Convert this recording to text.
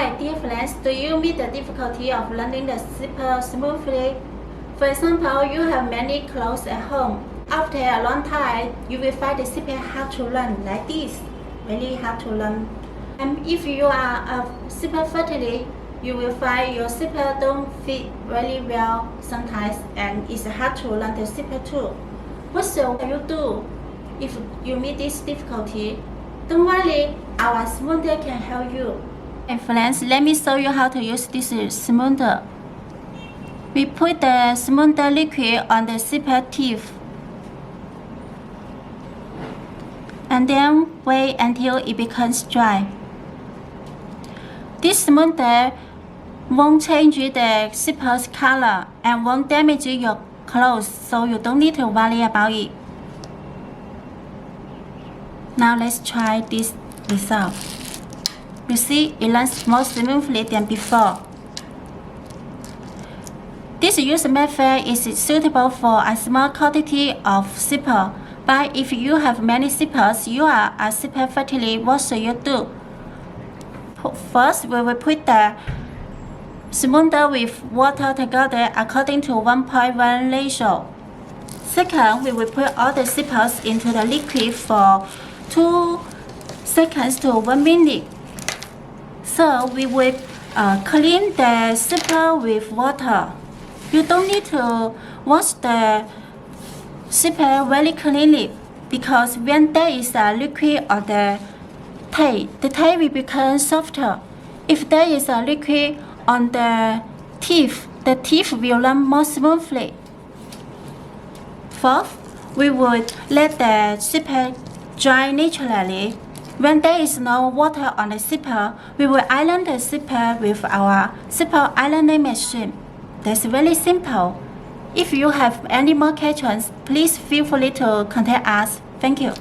Hi, dear friends. Do you meet the difficulty of learning the zipper smoothly? For example, you have many clothes at home. After a long time, you will find the zipper hard to learn like this, very hard to learn. And if you are a zipper fatally, you will find your zipper don't fit very well sometimes, and it's hard to learn the zipper too. What should you do if you meet this difficulty? Don't worry, our smoother can help you. And friends, let me show you how to use this smoother. We put the smoother liquid on the zipper teeth and then wait until it becomes dry. This smoother won't change the zipper's color and won't damage your clothes, so you don't need to worry about it. Now let's try this result. You see, it runs more smoothly than before. This use method is suitable for a small quantity of zipper, but if you have many zippers, you are a zipper fatally, what should you do? First, we will put the smoother with water together according to 1:1 ratio. Second, we will put all the zippers into the liquid for 2 seconds to 1 minute. So we will clean the zipper with water. You don't need to wash the zipper very cleanly because when there is a liquid on the tape will become softer. If there is a liquid on the teeth will run more smoothly. Fourth, we would let the zipper dry naturally. When there is no water on the zipper, we will iron the zipper with our zipper ironing machine. That's very simple. If you have any more questions, please feel free to contact us. Thank you.